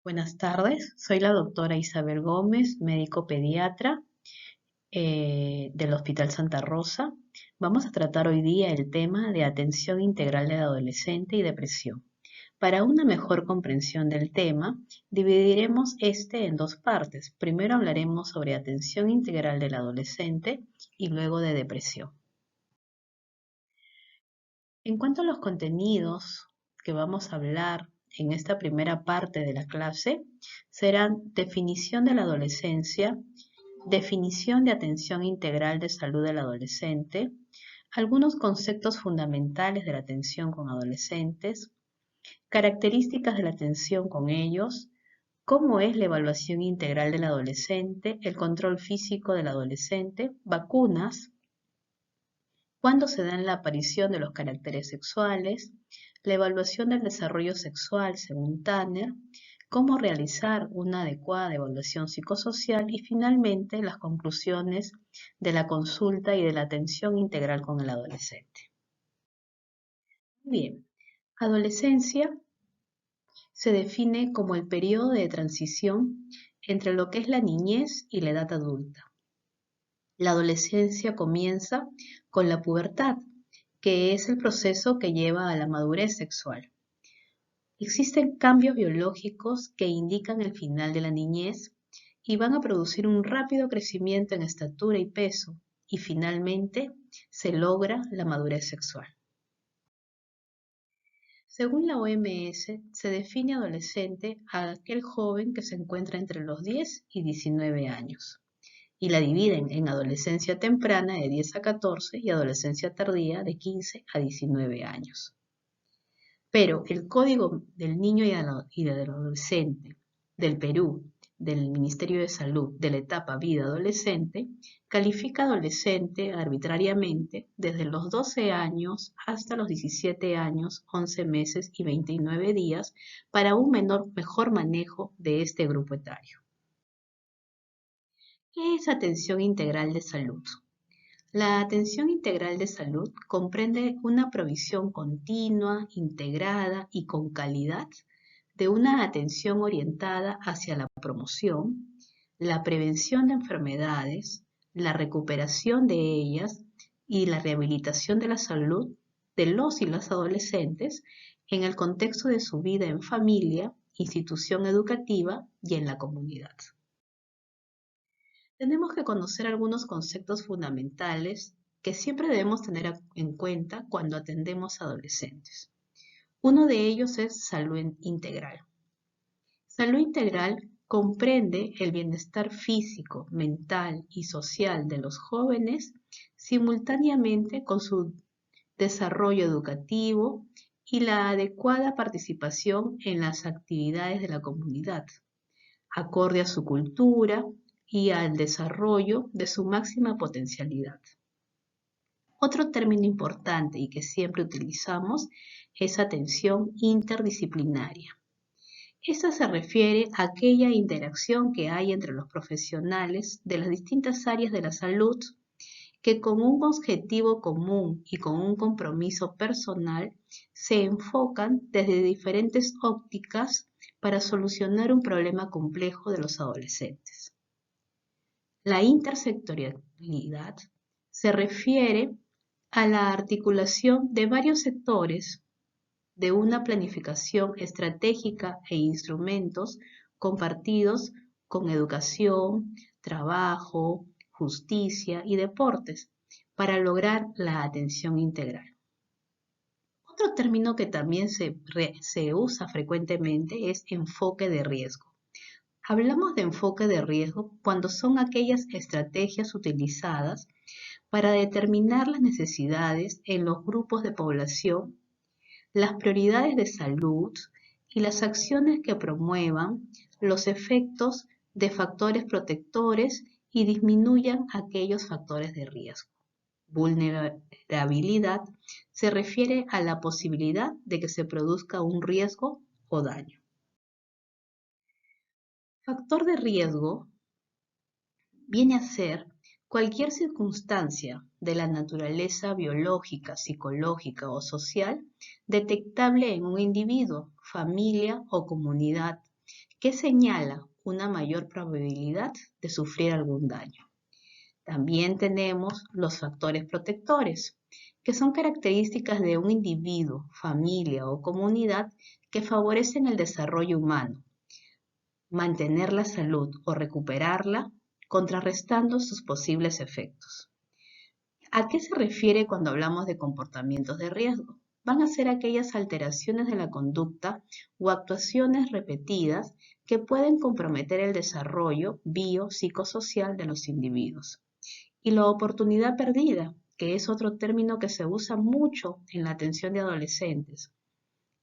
Buenas tardes, soy la doctora Isabel Gómez, médico pediatra del Hospital Santa Rosa. Vamos a tratar hoy día el tema de atención integral del adolescente y depresión. Para una mejor comprensión del tema, dividiremos este en dos partes. Primero hablaremos sobre atención integral del adolescente y luego de depresión. En cuanto a los contenidos que vamos a hablar en esta primera parte de la clase, serán definición de la adolescencia, definición de atención integral de salud del adolescente, algunos conceptos fundamentales de la atención con adolescentes, características de la atención con ellos, cómo es la evaluación integral del adolescente, el control físico del adolescente, vacunas, cuándo se da la aparición de los caracteres sexuales, la evaluación del desarrollo sexual según Tanner, cómo realizar una adecuada evaluación psicosocial y finalmente las conclusiones de la consulta y de la atención integral con el adolescente. Bien, adolescencia se define como el periodo de transición entre lo que es la niñez y la edad adulta. La adolescencia comienza con la pubertad, que es el proceso que lleva a la madurez sexual. Existen cambios biológicos que indican el final de la niñez y van a producir un rápido crecimiento en estatura y peso, y finalmente se logra la madurez sexual. Según la OMS, se define adolescente a aquel joven que se encuentra entre los 10 y 19 años, y la dividen en adolescencia temprana de 10 a 14 y adolescencia tardía de 15 a 19 años. Pero el Código del Niño y del Adolescente del Perú, del Ministerio de Salud, de la etapa vida adolescente, califica adolescente arbitrariamente desde los 12 años hasta los 17 años, 11 meses y 29 días para un mejor manejo de este grupo etario. ¿Qué es atención integral de salud? La atención integral de salud comprende una provisión continua, integrada y con calidad de una atención orientada hacia la promoción, la prevención de enfermedades, la recuperación de ellas y la rehabilitación de la salud de los y las adolescentes en el contexto de su vida en familia, institución educativa y en la comunidad. Tenemos que conocer algunos conceptos fundamentales que siempre debemos tener en cuenta cuando atendemos a adolescentes. Uno de ellos es salud integral. Salud integral comprende el bienestar físico, mental y social de los jóvenes simultáneamente con su desarrollo educativo y la adecuada participación en las actividades de la comunidad, acorde a su cultura y al desarrollo de su máxima potencialidad. Otro término importante y que siempre utilizamos es atención interdisciplinaria. Esta se refiere a aquella interacción que hay entre los profesionales de las distintas áreas de la salud que con un objetivo común y con un compromiso personal se enfocan desde diferentes ópticas para solucionar un problema complejo de los adolescentes. La intersectorialidad se refiere a la articulación de varios sectores de una planificación estratégica e instrumentos compartidos con educación, trabajo, justicia y deportes para lograr la atención integral. Otro término que también se usa frecuentemente es enfoque de riesgo. Hablamos de enfoque de riesgo cuando son aquellas estrategias utilizadas para determinar las necesidades en los grupos de población, las prioridades de salud y las acciones que promuevan los efectos de factores protectores y disminuyan aquellos factores de riesgo. Vulnerabilidad se refiere a la posibilidad de que se produzca un riesgo o daño. Factor de riesgo viene a ser cualquier circunstancia de la naturaleza biológica, psicológica o social detectable en un individuo, familia o comunidad que señala una mayor probabilidad de sufrir algún daño. También tenemos los factores protectores, que son características de un individuo, familia o comunidad que favorecen el desarrollo humano, mantener la salud o recuperarla, contrarrestando sus posibles efectos. ¿A qué se refiere cuando hablamos de comportamientos de riesgo? Van a ser aquellas alteraciones de la conducta o actuaciones repetidas que pueden comprometer el desarrollo biopsicosocial de los individuos. Y la oportunidad perdida, que es otro término que se usa mucho en la atención de adolescentes.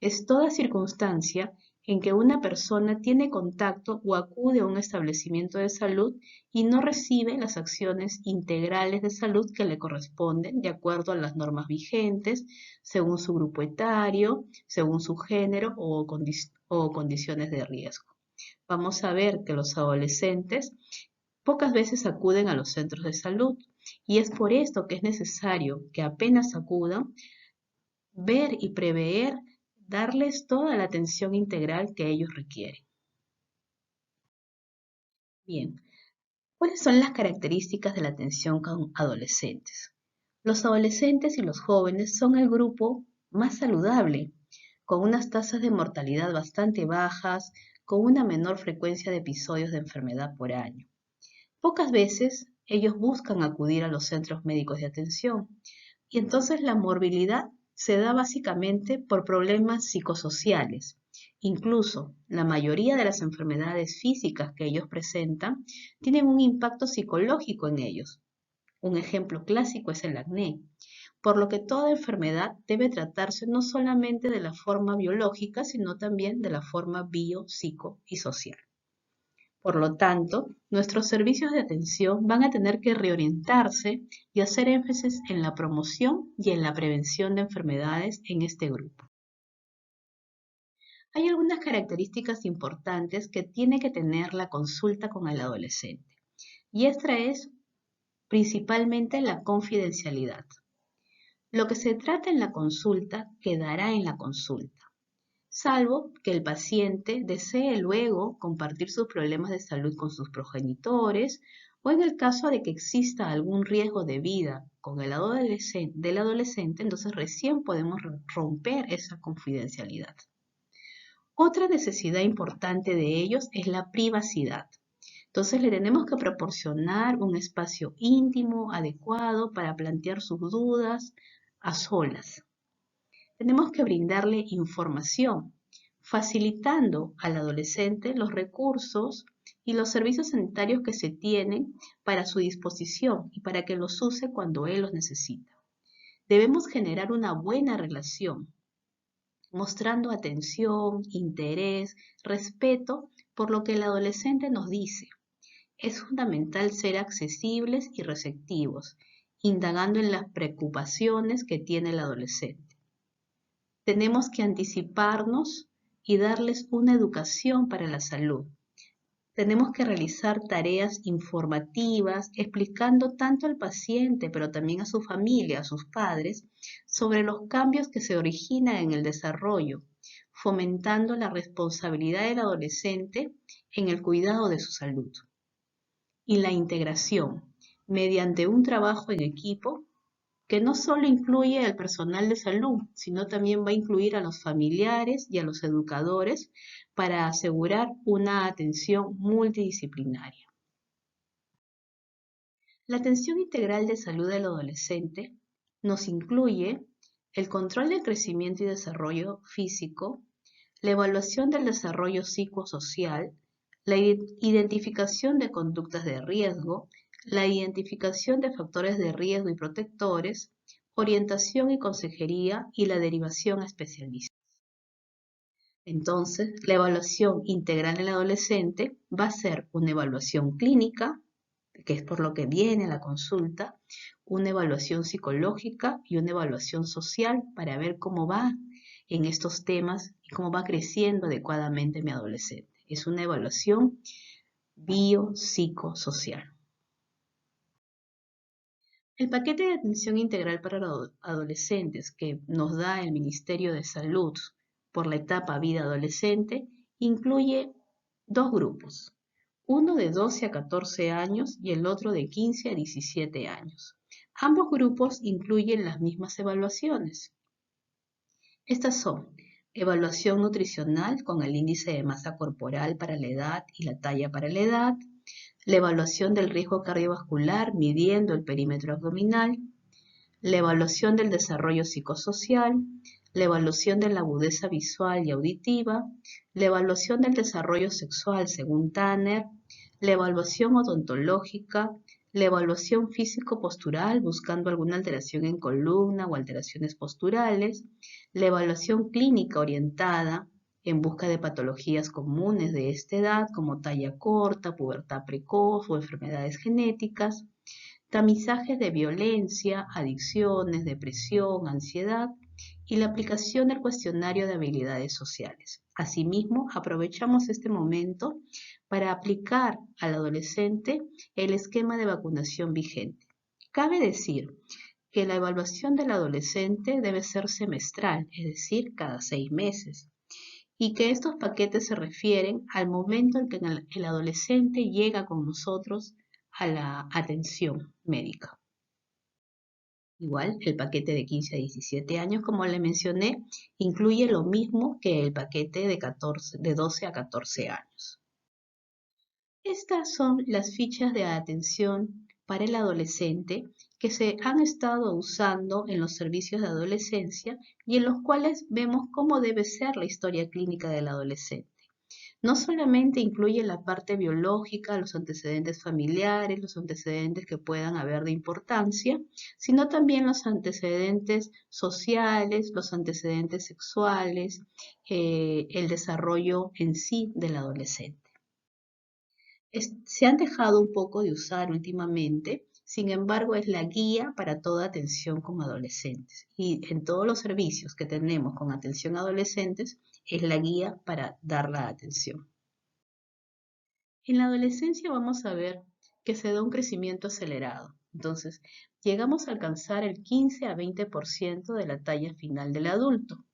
Es toda circunstancia en que una persona tiene contacto o acude a un establecimiento de salud y no recibe las acciones integrales de salud que le corresponden de acuerdo a las normas vigentes, según su grupo etario, según su género o condiciones de riesgo. Vamos a ver que los adolescentes pocas veces acuden a los centros de salud y es por esto que es necesario que apenas acudan, ver y prever, darles toda la atención integral que ellos requieren. Bien, ¿cuáles son las características de la atención con adolescentes? Los adolescentes y los jóvenes son el grupo más saludable, con unas tasas de mortalidad bastante bajas, con una menor frecuencia de episodios de enfermedad por año. Pocas veces ellos buscan acudir a los centros médicos de atención y entonces la morbilidad se da básicamente por problemas psicosociales. Incluso la mayoría de las enfermedades físicas que ellos presentan tienen un impacto psicológico en ellos. Un ejemplo clásico es el acné, por lo que toda enfermedad debe tratarse no solamente de la forma biológica, sino también de la forma bio, psico y social. Por lo tanto, nuestros servicios de atención van a tener que reorientarse y hacer énfasis en la promoción y en la prevención de enfermedades en este grupo. Hay algunas características importantes que tiene que tener la consulta con el adolescente, y esta es principalmente la confidencialidad. Lo que se trata en la consulta quedará en la consulta, salvo que el paciente desee luego compartir sus problemas de salud con sus progenitores o en el caso de que exista algún riesgo de vida con el adolescente, entonces recién podemos romper esa confidencialidad. Otra necesidad importante de ellos es la privacidad. Entonces le tenemos que proporcionar un espacio íntimo, adecuado para plantear sus dudas a solas. Tenemos que brindarle información, facilitando al adolescente los recursos y los servicios sanitarios que se tienen para su disposición y para que los use cuando él los necesita. Debemos generar una buena relación, mostrando atención, interés, respeto por lo que el adolescente nos dice. Es fundamental ser accesibles y receptivos, indagando en las preocupaciones que tiene el adolescente. Tenemos que anticiparnos y darles una educación para la salud. Tenemos que realizar tareas informativas explicando tanto al paciente, pero también a su familia, a sus padres, sobre los cambios que se originan en el desarrollo, fomentando la responsabilidad del adolescente en el cuidado de su salud. Y la integración, mediante un trabajo en equipo que no solo incluye al personal de salud, sino también va a incluir a los familiares y a los educadores para asegurar una atención multidisciplinaria. La atención integral de salud del adolescente nos incluye el control del crecimiento y desarrollo físico, la evaluación del desarrollo psicosocial, la identificación de conductas de riesgo, la identificación de factores de riesgo y protectores, orientación y consejería y la derivación a especialistas. Entonces, la evaluación integral del adolescente va a ser una evaluación clínica, que es por lo que viene la consulta, una evaluación psicológica y una evaluación social para ver cómo va en estos temas y cómo va creciendo adecuadamente mi adolescente. Es una evaluación biopsicosocial. El paquete de atención integral para los adolescentes que nos da el Ministerio de Salud por la etapa vida adolescente incluye dos grupos, uno de 12 a 14 años y el otro de 15 a 17 años. Ambos grupos incluyen las mismas evaluaciones. Estas son evaluación nutricional con el índice de masa corporal para la edad y la talla para la edad, la evaluación del riesgo cardiovascular midiendo el perímetro abdominal, la evaluación del desarrollo psicosocial, la evaluación de la agudeza visual y auditiva, la evaluación del desarrollo sexual según Tanner, la evaluación odontológica, la evaluación físico-postural buscando alguna alteración en columna o alteraciones posturales, la evaluación clínica orientada en busca de patologías comunes de esta edad como talla corta, pubertad precoz o enfermedades genéticas, tamizajes de violencia, adicciones, depresión, ansiedad y la aplicación del cuestionario de habilidades sociales. Asimismo, aprovechamos este momento para aplicar al adolescente el esquema de vacunación vigente. Cabe decir que la evaluación del adolescente debe ser semestral, es decir, cada 6 meses, y que estos paquetes se refieren al momento en que el adolescente llega con nosotros a la atención médica. Igual, el paquete de 15 a 17 años, como le mencioné, incluye lo mismo que el paquete de 12 a 14 años. Estas son las fichas de atención para el adolescente que se han estado usando en los servicios de adolescencia y en los cuales vemos cómo debe ser la historia clínica del adolescente. No solamente incluye la parte biológica, los antecedentes familiares, los antecedentes que puedan haber de importancia, sino también los antecedentes sociales, los antecedentes sexuales, el desarrollo en sí del adolescente. Se han dejado un poco de usar últimamente, sin embargo es la guía para toda atención con adolescentes y en todos los servicios que tenemos con atención a adolescentes es la guía para dar la atención. En la adolescencia vamos a ver que se da un crecimiento acelerado. Entonces, llegamos a alcanzar el 15 a 20% de la talla final del adulto,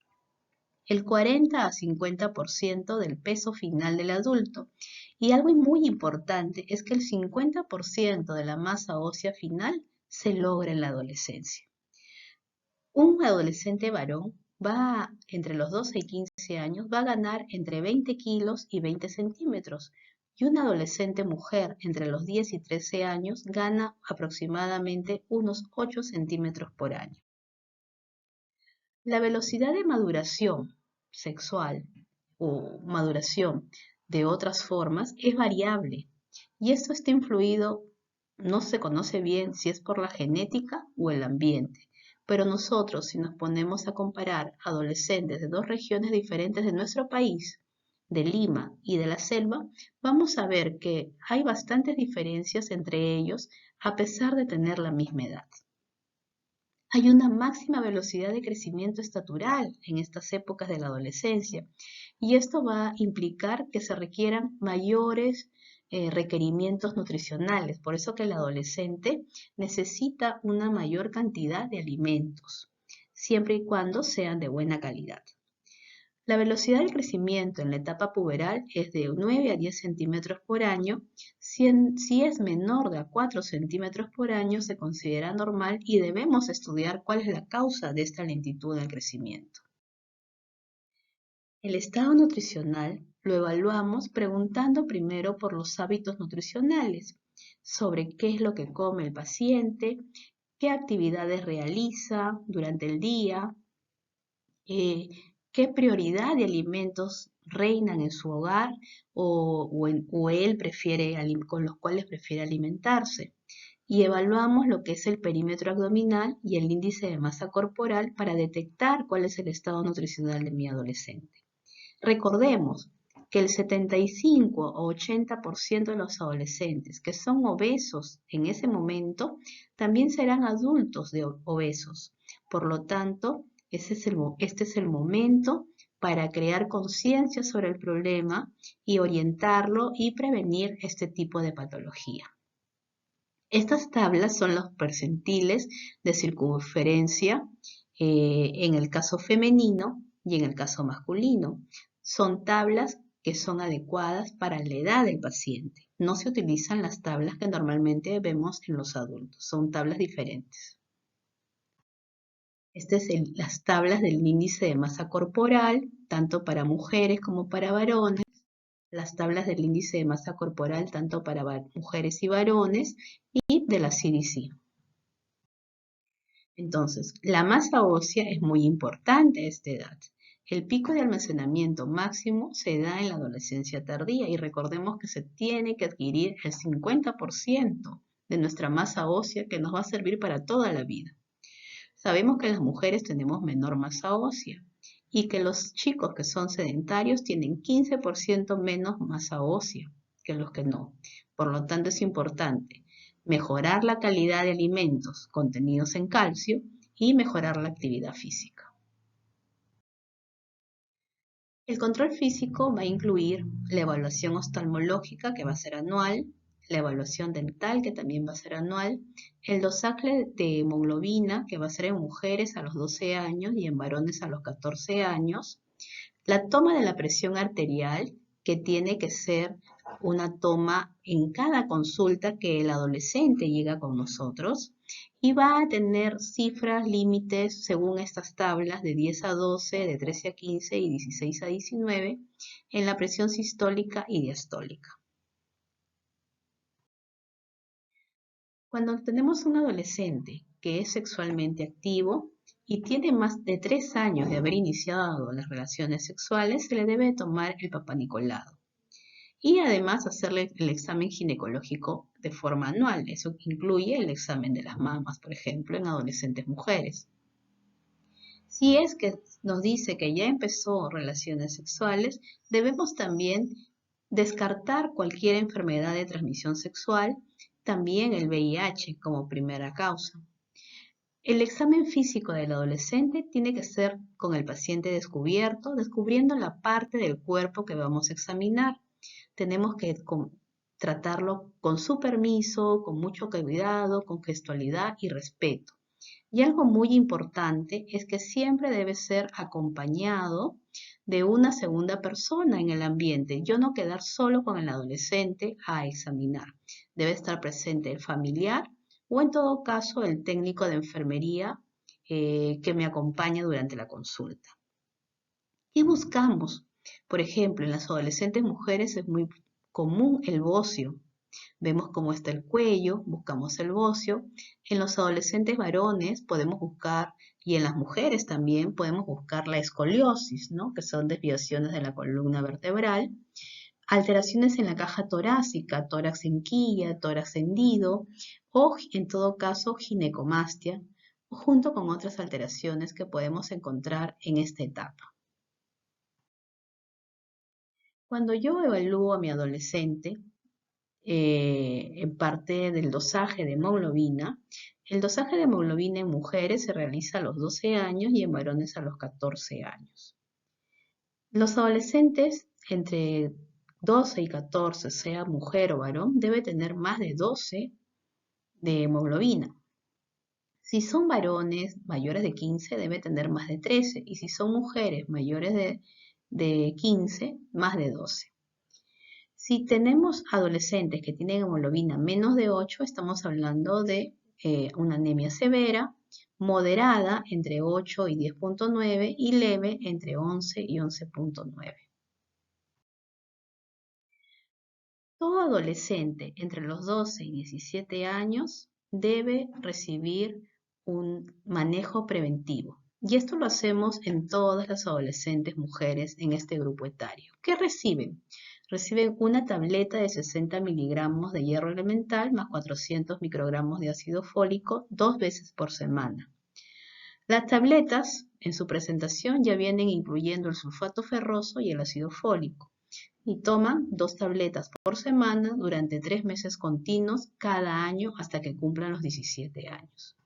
el 40 a 50% del peso final del adulto. Y algo muy importante es que el 50% de la masa ósea final se logra en la adolescencia. Un adolescente varón entre los 12 y 15 años, va a ganar entre 20 kilos y 20 centímetros. Y una adolescente mujer entre los 10 y 13 años gana aproximadamente unos 8 centímetros por año. La velocidad de maduración sexual o maduración de otras formas es variable y esto está influido, no se conoce bien si es por la genética o el ambiente, pero nosotros si nos ponemos a comparar adolescentes de dos regiones diferentes de nuestro país, de Lima y de la selva, vamos a ver que hay bastantes diferencias entre ellos a pesar de tener la misma edad. Hay una máxima velocidad de crecimiento estatural en estas épocas de la adolescencia y esto va a implicar que se requieran mayores requerimientos nutricionales. Por eso que el adolescente necesita una mayor cantidad de alimentos, siempre y cuando sean de buena calidad. La velocidad del crecimiento en la etapa puberal es de 9 a 10 centímetros por año. Si es menor de 4 centímetros por año, se considera normal y debemos estudiar cuál es la causa de esta lentitud del crecimiento. El estado nutricional lo evaluamos preguntando primero por los hábitos nutricionales, sobre qué es lo que come el paciente, qué actividades realiza durante el día, qué prioridad de alimentos reinan en su hogar o él prefiere, con los cuales prefiere alimentarse. Y evaluamos lo que es el perímetro abdominal y el índice de masa corporal para detectar cuál es el estado nutricional de mi adolescente. Recordemos que el 75 o 80% de los adolescentes que son obesos en ese momento también serán adultos obesos. Por lo tanto, este es el momento para crear conciencia sobre el problema y orientarlo y prevenir este tipo de patología. Estas tablas son los percentiles de circunferencia en el caso femenino y en el caso masculino. Son tablas que son adecuadas para la edad del paciente. No se utilizan las tablas que normalmente vemos en los adultos, son tablas diferentes. Estas son las tablas del índice de masa corporal, tanto para mujeres como para varones. Las tablas del índice de masa corporal, tanto para mujeres y varones, y de la CDC. Entonces, la masa ósea es muy importante a esta edad. El pico de almacenamiento máximo se da en la adolescencia tardía y recordemos que se tiene que adquirir el 50% de nuestra masa ósea que nos va a servir para toda la vida. Sabemos que las mujeres tenemos menor masa ósea y que los chicos que son sedentarios tienen 15% menos masa ósea que los que no. Por lo tanto, es importante mejorar la calidad de alimentos contenidos en calcio y mejorar la actividad física. El control físico va a incluir la evaluación oftalmológica, que va a ser anual, la evaluación dental, que también va a ser anual, el dosaje de hemoglobina, que va a ser en mujeres a los 12 años y en varones a los 14 años, la toma de la presión arterial, que tiene que ser una toma en cada consulta que el adolescente llega con nosotros, y va a tener cifras límites según estas tablas de 10 a 12, de 13 a 15 y 16 a 19 en la presión sistólica y diastólica. Cuando tenemos un adolescente que es sexualmente activo y tiene más de 3 años de haber iniciado las relaciones sexuales, se le debe tomar el papanicolado. Y además hacerle el examen ginecológico de forma anual. Eso incluye el examen de las mamas, por ejemplo, en adolescentes mujeres. Si es que nos dice que ya empezó relaciones sexuales, debemos también descartar cualquier enfermedad de transmisión sexual, también el VIH como primera causa. El examen físico del adolescente tiene que ser con el paciente descubierto, descubriendo la parte del cuerpo que vamos a examinar. Tenemos que tratarlo con su permiso, con mucho cuidado, con gestualidad y respeto. Y algo muy importante es que siempre debe ser acompañado de una segunda persona en el ambiente. Yo no quedar solo con el adolescente a examinar. Debe estar presente el familiar o en todo caso el técnico de enfermería que me acompaña durante la consulta. ¿Qué buscamos? Por ejemplo, en las adolescentes mujeres es muy común el bocio. Vemos cómo está el cuello, buscamos el bocio. En los adolescentes varones podemos buscar, y en las mujeres también podemos buscar la escoliosis, ¿no? Que son desviaciones de la columna vertebral. Alteraciones en la caja torácica, tórax en quilla, tórax hendido, o en todo caso ginecomastia, junto con otras alteraciones que podemos encontrar en esta etapa. Cuando yo evalúo a mi adolescente, en parte del dosaje de hemoglobina, el dosaje de hemoglobina en mujeres se realiza a los 12 años y en varones a los 14 años. Los adolescentes entre 12 y 14, sea mujer o varón, debe tener más de 12 de hemoglobina. Si son varones mayores de 15, debe tener más de 13. Y si son mujeres mayores de 15, más de 12. Si tenemos adolescentes que tienen hemoglobina menos de 8, estamos hablando de una anemia severa, moderada entre 8 y 10.9 y leve entre 11 y 11.9. Todo adolescente entre los 12 y 17 años debe recibir un manejo preventivo. Y esto lo hacemos en todas las adolescentes mujeres en este grupo etario. ¿Qué reciben? Reciben una tableta de 60 miligramos de hierro elemental más 400 microgramos de ácido fólico 2 veces por semana. Las tabletas en su presentación ya vienen incluyendo el sulfato ferroso y el ácido fólico. Y toman 2 tabletas por semana durante 3 meses continuos cada año hasta que cumplan los 17 años.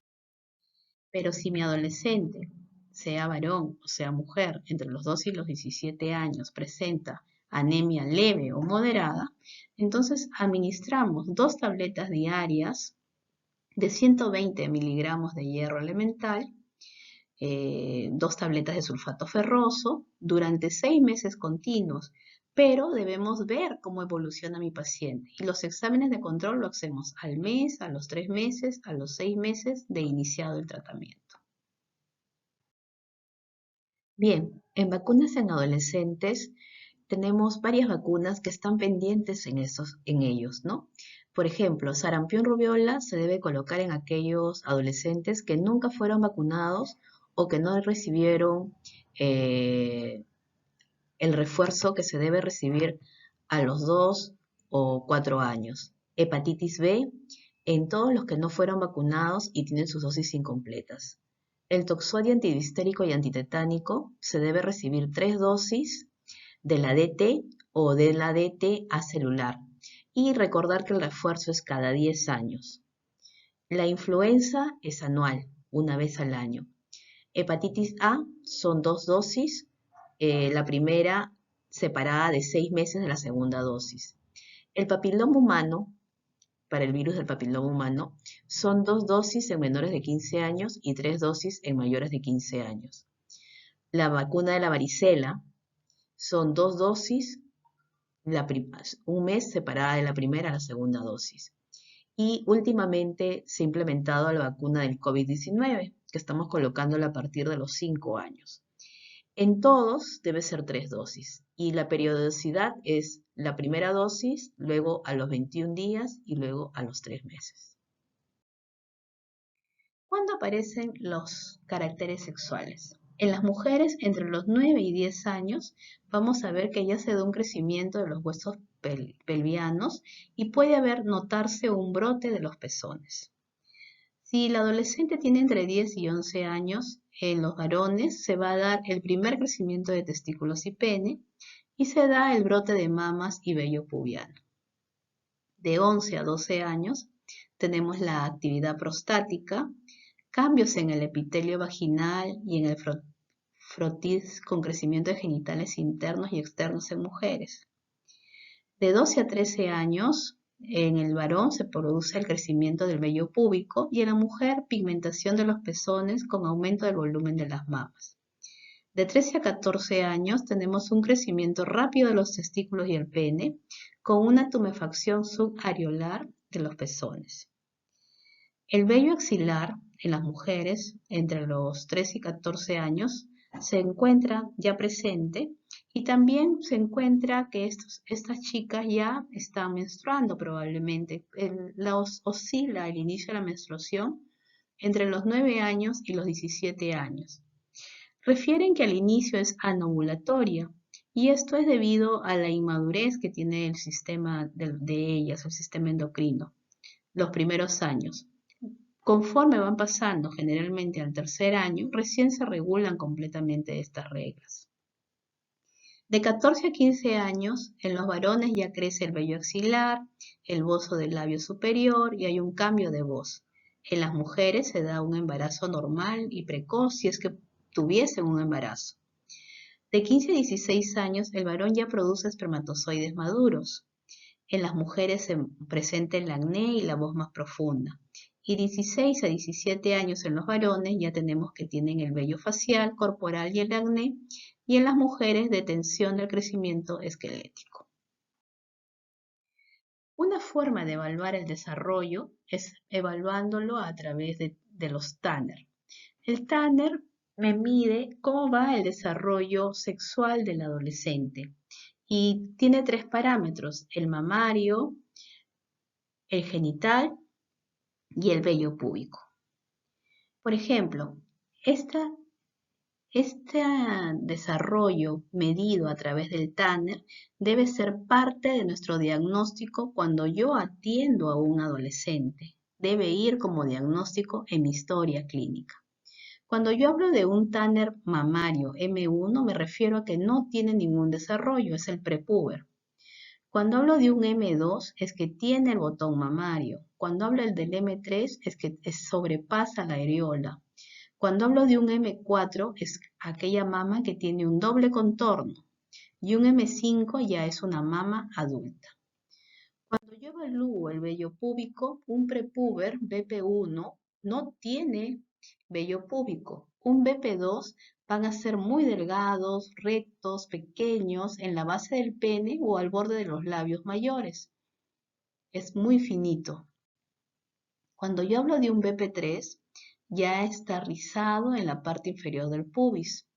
Pero si mi adolescente, sea varón o sea mujer, entre los 12 y los 17 años presenta anemia leve o moderada, entonces administramos 2 tabletas diarias de 120 miligramos de hierro elemental, 2 tabletas de sulfato ferroso durante 6 meses continuos pero debemos ver cómo evoluciona mi paciente. Y los exámenes de control lo hacemos al mes, a los 3 meses, a los 6 meses de iniciado el tratamiento. Bien, en vacunas en adolescentes tenemos varias vacunas que están pendientes en ellos, ¿no? Por ejemplo, sarampión rubiola se debe colocar en aquellos adolescentes que nunca fueron vacunados o que no recibieron eh, el refuerzo que se debe recibir a los 2 o 4 años. Hepatitis B en todos los que no fueron vacunados y tienen sus dosis incompletas. El toxoide antidistérico y antitetánico se debe recibir 3 dosis de la DT o de la DT acelular y recordar que el refuerzo es cada 10 años. La influenza es anual, una vez al año. Hepatitis A son 2 dosis, la primera separada de 6 meses de la segunda dosis. El papiloma humano, para el virus del papiloma humano, son 2 dosis en menores de 15 años y 3 dosis en mayores de 15 años. La vacuna de la varicela son 2 dosis, un mes separada de la primera a la segunda dosis. Y últimamente se ha implementado la vacuna del COVID-19, que estamos colocándola a partir de los 5 años. En todos debe ser 3 dosis y la periodicidad es la primera dosis, luego a los 21 días y luego a los 3 meses. ¿Cuándo aparecen los caracteres sexuales? En las mujeres entre los 9 y 10 años vamos a ver que ya se da un crecimiento de los huesos pelvianos y puede notarse un brote de los pezones. Si la adolescente tiene entre 10 y 11 años, en los varones se va a dar el primer crecimiento de testículos y pene y se da el brote de mamas y vello pubiano. De 11 a 12 años tenemos la actividad prostática, cambios en el epitelio vaginal y en el frotis con crecimiento de genitales internos y externos en mujeres. De 12 a 13 años, en el varón se produce el crecimiento del vello púbico y en la mujer pigmentación de los pezones con aumento del volumen de las mamas. De 13 a 14 años tenemos un crecimiento rápido de los testículos y el pene con una tumefacción subareolar de los pezones. El vello axilar en las mujeres entre los 13 y 14 años se encuentra ya presente y también se encuentra que estas chicas ya están menstruando probablemente. Oscila el inicio de la menstruación entre los 9 años y los 17 años. Refieren que al inicio es anovulatoria y esto es debido a la inmadurez que tiene el sistema de ellas, el sistema endocrino, los primeros años. Conforme van pasando generalmente al tercer año, recién se regulan completamente estas reglas. De 14 a 15 años, en los varones ya crece el vello axilar, el bozo del labio superior y hay un cambio de voz. En las mujeres se da un embarazo normal y precoz si es que tuviesen un embarazo. De 15 a 16 años, el varón ya produce espermatozoides maduros. En las mujeres se presenta el acné y la voz más profunda. Y 16 a 17 años en los varones ya tenemos que tienen el vello facial, corporal y el acné, y en las mujeres detención del crecimiento esquelético. Una forma de evaluar el desarrollo es evaluándolo a través de los Tanner. El Tanner me mide cómo va el desarrollo sexual del adolescente y tiene 3 parámetros, el mamario, el genital y el vello púbico. Por ejemplo, este desarrollo medido a través del Tanner debe ser parte de nuestro diagnóstico cuando yo atiendo a un adolescente. Debe ir como diagnóstico en mi historia clínica. Cuando yo hablo de un Tanner mamario M1 me refiero a que no tiene ningún desarrollo, es el prepuber. Cuando hablo de un M2 es que tiene el botón mamario. Cuando hablo del M3 es que sobrepasa la areola. Cuando hablo de un M4 es aquella mama que tiene un doble contorno. Y un M5 ya es una mama adulta. Cuando yo evalúo el vello púbico, un prepuber BP1 no tiene vello púbico. Un BP2 van a ser muy delgados, rectos, pequeños en la base del pene o al borde de los labios mayores. Es muy finito. Cuando yo hablo de un BP3, ya está rizado en la parte inferior del pubis.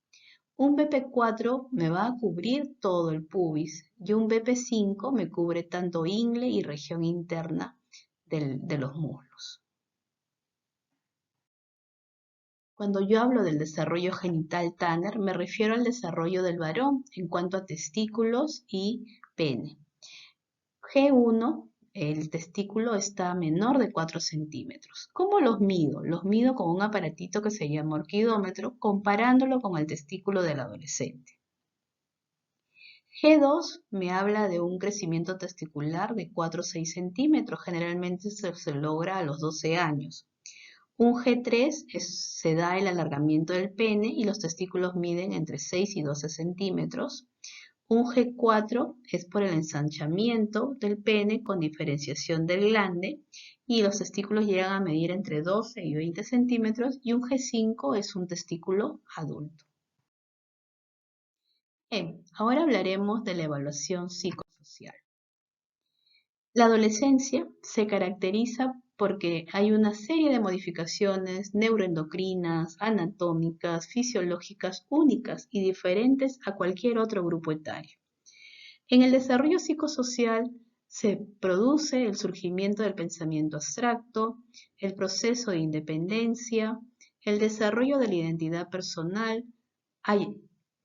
Un BP4 me va a cubrir todo el pubis y un BP5 me cubre tanto ingle y región interna de los muslos. Cuando yo hablo del desarrollo genital Tanner, me refiero al desarrollo del varón en cuanto a testículos y pene. G1, el testículo está menor de 4 centímetros. ¿Cómo los mido? Los mido con un aparatito que se llama orquidómetro, comparándolo con el testículo del adolescente. G2 me habla de un crecimiento testicular de 4 o 6 centímetros, generalmente se logra a los 12 años. Un G3 se da el alargamiento del pene y los testículos miden entre 6 y 12 centímetros. Un G4 es por el ensanchamiento del pene con diferenciación del glande y los testículos llegan a medir entre 12 y 20 centímetros y un G5 es un testículo adulto. Bien, ahora hablaremos de la evaluación psicosocial. La adolescencia se caracteriza porque hay una serie de modificaciones neuroendocrinas, anatómicas, fisiológicas únicas y diferentes a cualquier otro grupo etario. En el desarrollo psicosocial se produce el surgimiento del pensamiento abstracto, el proceso de independencia, el desarrollo de la identidad personal, hay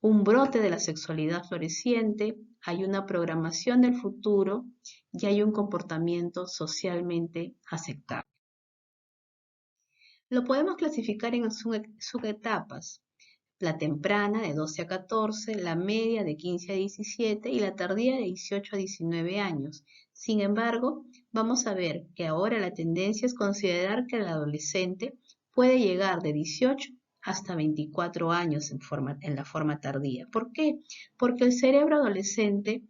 un brote de la sexualidad floreciente, hay una programación del futuro y hay un comportamiento socialmente aceptable. Lo podemos clasificar en subetapas. La temprana de 12 a 14, la media de 15 a 17 y la tardía de 18 a 19 años. Sin embargo, vamos a ver que ahora la tendencia es considerar que el adolescente puede llegar de 18 hasta 24 años en la forma tardía. ¿Por qué? Porque el cerebro adolescente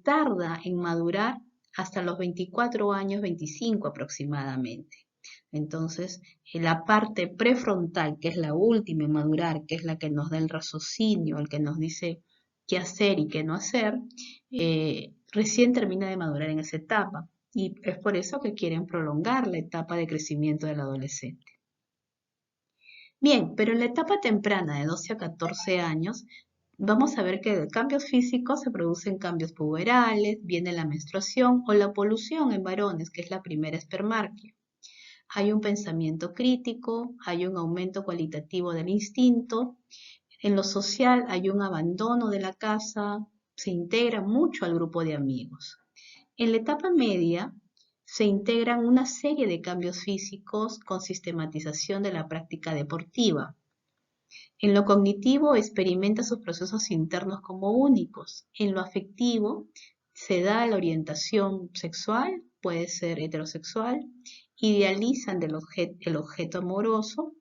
tarda en madurar hasta los 24 años, 25 aproximadamente. Entonces, la parte prefrontal, que es la última en madurar, que es la que nos da el raciocinio, el que nos dice qué hacer y qué no hacer, recién termina de madurar en esa etapa. Y es por eso que quieren prolongar la etapa de crecimiento del adolescente. Bien, pero en la etapa temprana de 12 a 14 años, vamos a ver que de cambios físicos se producen cambios puberales, viene la menstruación o la polución en varones, que es la primera espermarquia. Hay un pensamiento crítico, hay un aumento cualitativo del instinto. En lo social hay un abandono de la casa, se integra mucho al grupo de amigos. En la etapa media se integran una serie de cambios físicos con sistematización de la práctica deportiva. En lo cognitivo experimenta sus procesos internos como únicos. En lo afectivo se da la orientación sexual, puede ser heterosexual, idealizan el objeto amoroso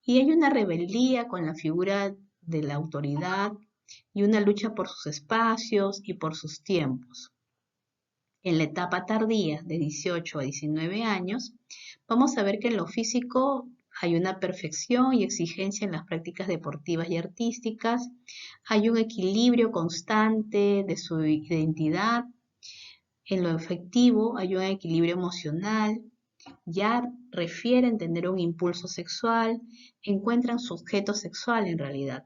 y hay una rebeldía con la figura de la autoridad y una lucha por sus espacios y por sus tiempos. En la etapa tardía, de 18 a 19 años, vamos a ver que en lo físico hay una perfección y exigencia en las prácticas deportivas y artísticas, hay un equilibrio constante de su identidad, en lo afectivo hay un equilibrio emocional, ya refieren tener un impulso sexual, encuentran su objeto sexual en realidad.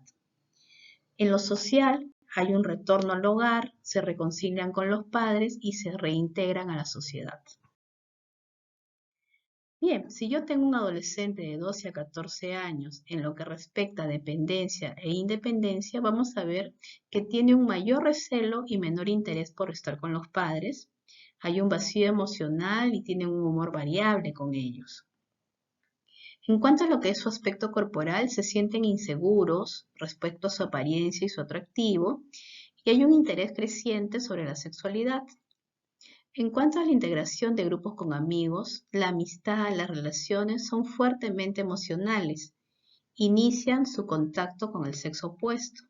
En lo social hay un retorno al hogar, se reconcilian con los padres y se reintegran a la sociedad. Bien, si yo tengo un adolescente de 12 a 14 años en lo que respecta a dependencia e independencia, vamos a ver que tiene un mayor recelo y menor interés por estar con los padres. Hay un vacío emocional y tiene un humor variable con ellos. En cuanto a lo que es su aspecto corporal, se sienten inseguros respecto a su apariencia y su atractivo, y hay un interés creciente sobre la sexualidad. En cuanto a la integración de grupos con amigos, la amistad, las relaciones son fuertemente emocionales. Inician su contacto con el sexo opuesto.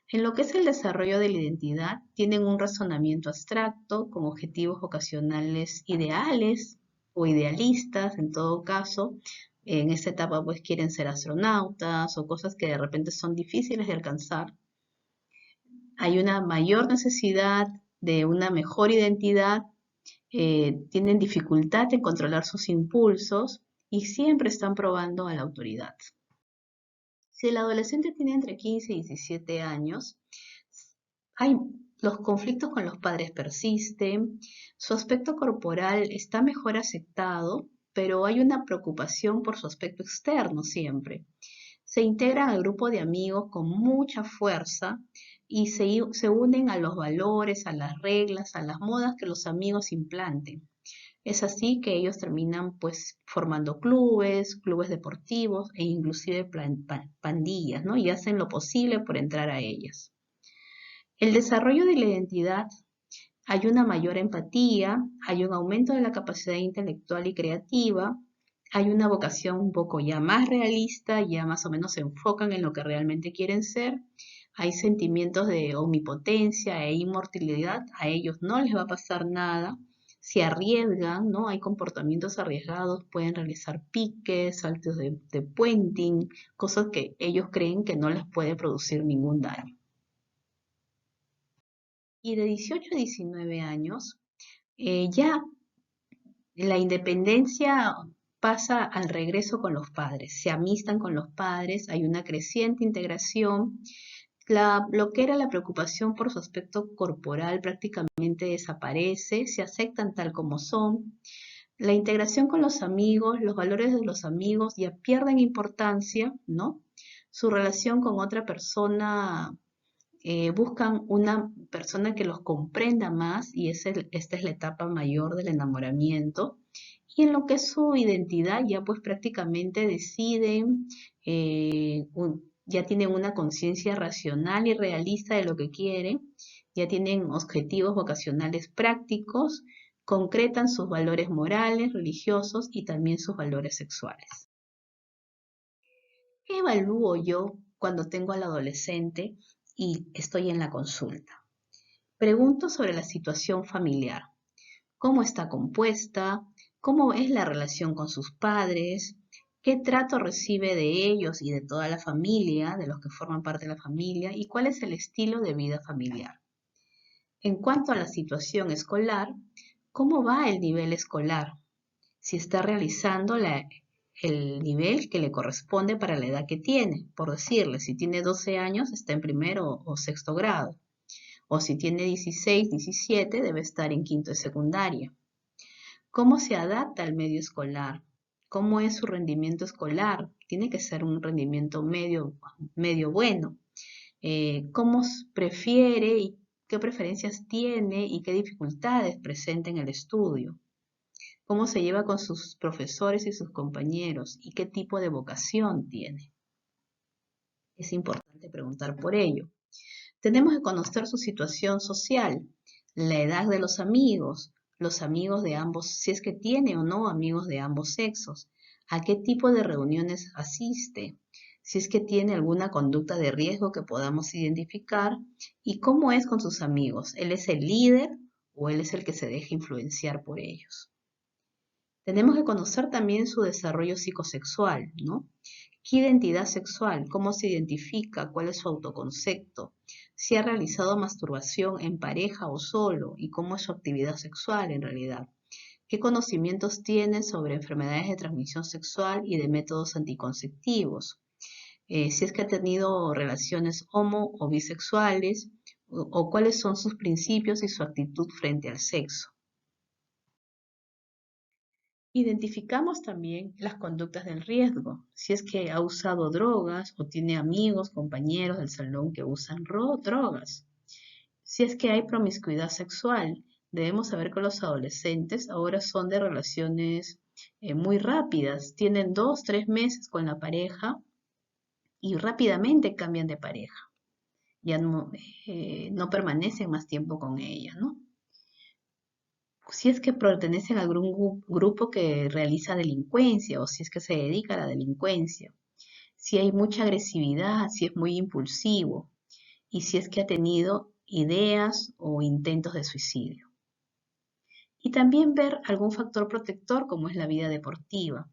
En lo que es el desarrollo de la identidad, tienen un razonamiento abstracto con objetivos ocasionales ideales o idealistas, en todo caso, En esta etapa pues quieren ser astronautas o cosas que de repente son difíciles de alcanzar. Hay una mayor necesidad de una mejor identidad, tienen dificultad en controlar sus impulsos y siempre están probando a la autoridad. Si el adolescente tiene entre 15 y 17 años, hay, los conflictos con los padres persisten, su aspecto corporal está mejor aceptado, pero hay una preocupación por su aspecto externo siempre. Se integran al grupo de amigos con mucha fuerza y se unen a los valores, a las reglas, a las modas que los amigos implanten. Es así que ellos terminan pues formando clubes, clubes deportivos e inclusive pandillas, ¿no? Y hacen lo posible por entrar a ellas. El desarrollo de la identidad, hay una mayor empatía, hay un aumento de la capacidad intelectual y creativa, hay una vocación un poco ya más realista, ya más o menos se enfocan en lo que realmente quieren ser, hay sentimientos de omnipotencia e inmortalidad, a ellos no les va a pasar nada, se arriesgan, ¿no? Hay comportamientos arriesgados, pueden realizar piques, saltos de puenting, cosas que ellos creen que no les puede producir ningún daño. Y de 18 a 19 años, ya la independencia pasa al regreso con los padres, se amistan con los padres, hay una creciente integración, lo que era la preocupación por su aspecto corporal prácticamente desaparece, se aceptan tal como son, la integración con los amigos, los valores de los amigos ya pierden importancia, ¿no? Su relación con otra persona, buscan una persona que los comprenda más y esta es la etapa mayor del enamoramiento. Y en lo que es su identidad, ya pues prácticamente deciden, ya tienen una conciencia racional y realista de lo que quieren, ya tienen objetivos vocacionales prácticos, concretan sus valores morales, religiosos y también sus valores sexuales. ¿Qué evalúo yo cuando tengo al adolescente y estoy en la consulta? Pregunto sobre la situación familiar, cómo está compuesta, cómo es la relación con sus padres, qué trato recibe de ellos y de toda la familia, de los que forman parte de la familia, y cuál es el estilo de vida familiar. En cuanto a la situación escolar, ¿cómo va el nivel escolar? Si está realizando el nivel que le corresponde para la edad que tiene. Por decirle, si tiene 12 años, está en primero o sexto grado. O si tiene 16, 17, debe estar en quinto de secundaria. ¿Cómo se adapta al medio escolar? ¿Cómo es su rendimiento escolar? Tiene que ser un rendimiento medio bueno. ¿Cómo prefiere y qué preferencias tiene y qué dificultades presenta en el estudio? ¿Cómo se lleva con sus profesores y sus compañeros? ¿Y qué tipo de vocación tiene? Es importante preguntar por ello. Tenemos que conocer su situación social, la edad de los amigos de ambos, si es que tiene o no amigos de ambos sexos, a qué tipo de reuniones asiste, si es que tiene alguna conducta de riesgo que podamos identificar y cómo es con sus amigos. ¿Él es el líder o él es el que se deja influenciar por ellos? Tenemos que conocer también su desarrollo psicosexual, ¿no? ¿Qué identidad sexual? ¿Cómo se identifica? ¿Cuál es su autoconcepto? Si ha realizado masturbación en pareja o solo y cómo es su actividad sexual en realidad. ¿Qué conocimientos tiene sobre enfermedades de transmisión sexual y de métodos anticonceptivos? Si es que ha tenido relaciones homo o bisexuales o cuáles son sus principios y su actitud frente al sexo. Identificamos también las conductas del riesgo, si es que ha usado drogas o tiene amigos, compañeros del salón que usan drogas. Si es que hay promiscuidad sexual, debemos saber que los adolescentes ahora son de relaciones muy rápidas, tienen 2, 3 meses con la pareja y rápidamente cambian de pareja, ya no permanecen más tiempo con ella, ¿no? Si es que pertenecen a algún grupo que realiza delincuencia o si es que se dedica a la delincuencia, si hay mucha agresividad, si es muy impulsivo y si es que ha tenido ideas o intentos de suicidio. Y también ver algún factor protector como es la vida deportiva.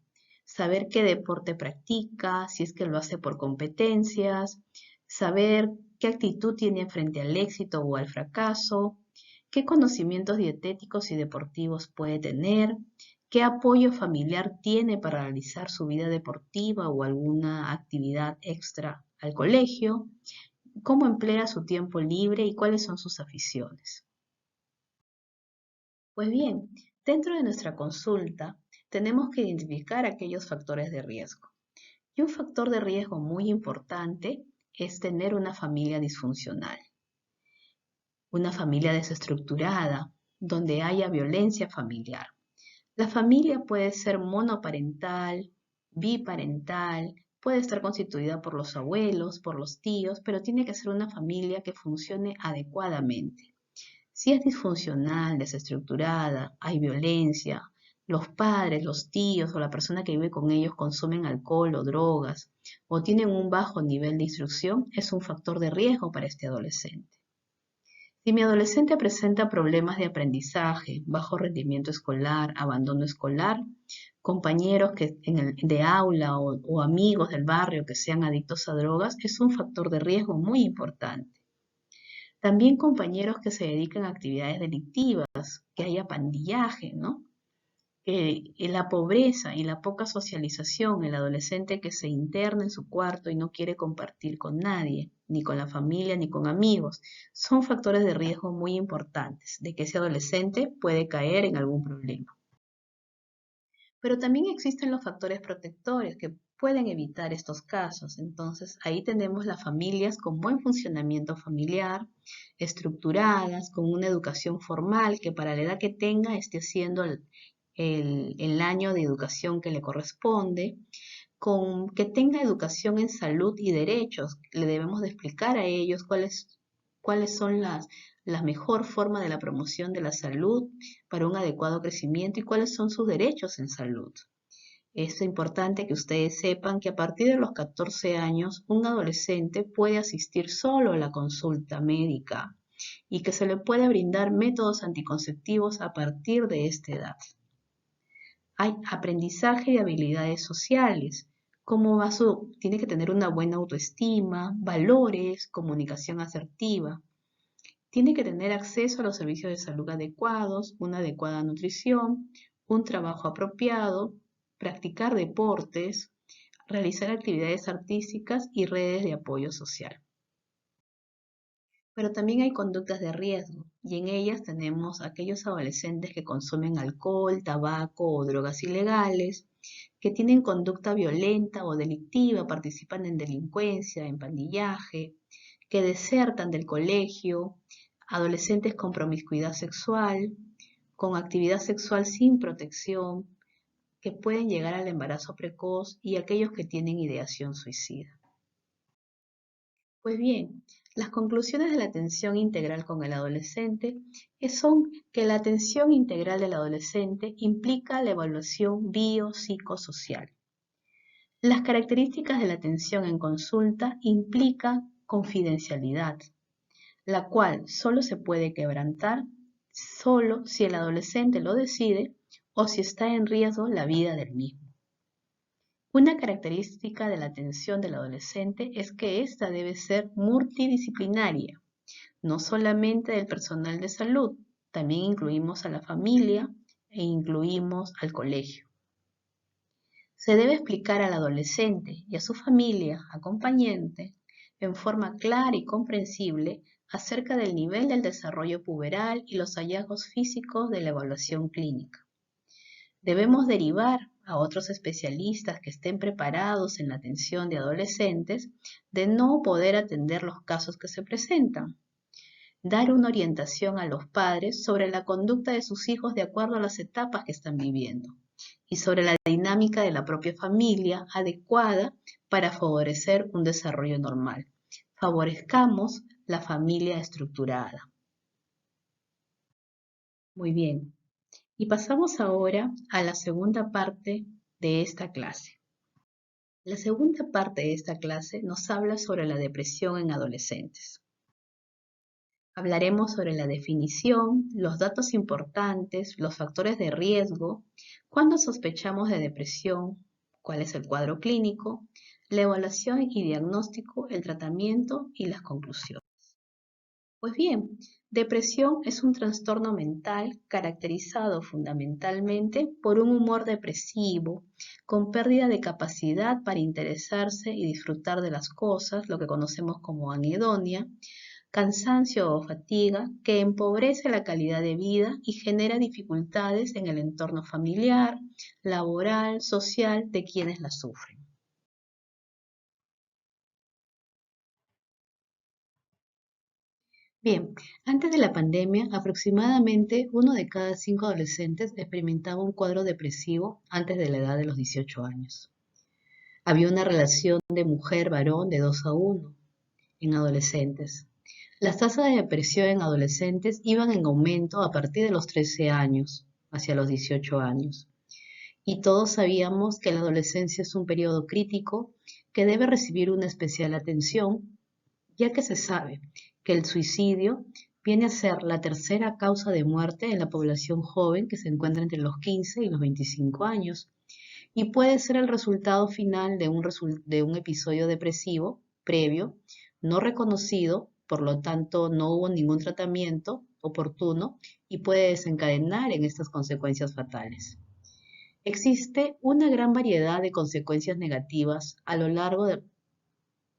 saber qué deporte practica, si es que lo hace por competencias, saber qué actitud tiene frente al éxito o al fracaso, qué conocimientos dietéticos y deportivos puede tener, qué apoyo familiar tiene para realizar su vida deportiva o alguna actividad extra al colegio, cómo emplea su tiempo libre y cuáles son sus aficiones. Pues bien, dentro de nuestra consulta tenemos que identificar aquellos factores de riesgo. Y un factor de riesgo muy importante es tener una familia disfuncional, una familia desestructurada, donde haya violencia familiar. La familia puede ser monoparental, biparental, puede estar constituida por los abuelos, por los tíos, pero tiene que ser una familia que funcione adecuadamente. Si es disfuncional, desestructurada, hay violencia, los padres, los tíos o la persona que vive con ellos consumen alcohol o drogas o tienen un bajo nivel de instrucción, es un factor de riesgo para este adolescente. Si mi adolescente presenta problemas de aprendizaje, bajo rendimiento escolar, abandono escolar, compañeros de aula o amigos del barrio que sean adictos a drogas, es un factor de riesgo muy importante. También compañeros que se dedican a actividades delictivas, que haya pandillaje, ¿no? Que la pobreza y la poca socialización, el adolescente que se interna en su cuarto y no quiere compartir con nadie, ni con la familia, ni con amigos, son factores de riesgo muy importantes de que ese adolescente puede caer en algún problema. Pero también existen los factores protectores que pueden evitar estos casos. Entonces, ahí tenemos las familias con buen funcionamiento familiar, estructuradas, con una educación formal que para la edad que tenga esté haciendo el año de educación que le corresponde, con que tenga educación en salud y derechos. Le debemos de explicar a ellos cuáles son la mejor forma de la promoción de la salud para un adecuado crecimiento y cuáles son sus derechos en salud. Es importante que ustedes sepan que a partir de los 14 años un adolescente puede asistir solo a la consulta médica y que se le puede brindar métodos anticonceptivos a partir de esta edad. Hay aprendizaje de habilidades sociales, tiene que tener una buena autoestima, valores, comunicación asertiva. Tiene que tener acceso a los servicios de salud adecuados, una adecuada nutrición, un trabajo apropiado, practicar deportes, realizar actividades artísticas y redes de apoyo social. Pero también hay conductas de riesgo y en ellas tenemos aquellos adolescentes que consumen alcohol, tabaco o drogas ilegales, que tienen conducta violenta o delictiva, participan en delincuencia, en pandillaje, que desertan del colegio, adolescentes con promiscuidad sexual, con actividad sexual sin protección, que pueden llegar al embarazo precoz y aquellos que tienen ideación suicida. Pues bien, las conclusiones de la atención integral con el adolescente son que la atención integral del adolescente implica la evaluación biopsicosocial. Las características de la atención en consulta implican confidencialidad, la cual solo se puede quebrantar solo si el adolescente lo decide o si está en riesgo la vida del mismo. Una característica de la atención del adolescente es que ésta debe ser multidisciplinaria, no solamente del personal de salud, también incluimos a la familia e incluimos al colegio. Se debe explicar al adolescente y a su familia acompañante en forma clara y comprensible acerca del nivel del desarrollo puberal y los hallazgos físicos de la evaluación clínica. Debemos derivar a otros especialistas que estén preparados en la atención de adolescentes de no poder atender los casos que se presentan. Dar una orientación a los padres sobre la conducta de sus hijos de acuerdo a las etapas que están viviendo y sobre la dinámica de la propia familia adecuada para favorecer un desarrollo normal. Favorezcamos la familia estructurada. Muy bien. Y pasamos ahora a la segunda parte de esta clase. La segunda parte de esta clase nos habla sobre la depresión en adolescentes. Hablaremos sobre la definición, los datos importantes, los factores de riesgo, cuándo sospechamos de depresión, ¿Cuál es el cuadro clínico? La evaluación y diagnóstico, el tratamiento y las conclusiones. Pues bien, depresión es un trastorno mental caracterizado fundamentalmente por un humor depresivo, con pérdida de capacidad para interesarse y disfrutar de las cosas, lo que conocemos como anedonia, cansancio o fatiga que empobrece la calidad de vida y genera dificultades en el entorno familiar, laboral, social de quienes la sufren. Bien, antes de la pandemia, aproximadamente uno de cada 5 adolescentes experimentaba un cuadro depresivo antes de la edad de los 18 años. Había una relación de mujer-varón de 2 a 1 en adolescentes. Las tasas de depresión en adolescentes iban en aumento a partir de los 13 años, hacia los 18 años. Y todos sabíamos que la adolescencia es un periodo crítico que debe recibir una especial atención, ya que se sabe que el suicidio viene a ser la tercera causa de muerte en la población joven que se encuentra entre los 15 y los 25 años y puede ser el resultado final de un episodio depresivo previo, no reconocido, por lo tanto no hubo ningún tratamiento oportuno y puede desencadenar en estas consecuencias fatales. Existe una gran variedad de consecuencias negativas a lo largo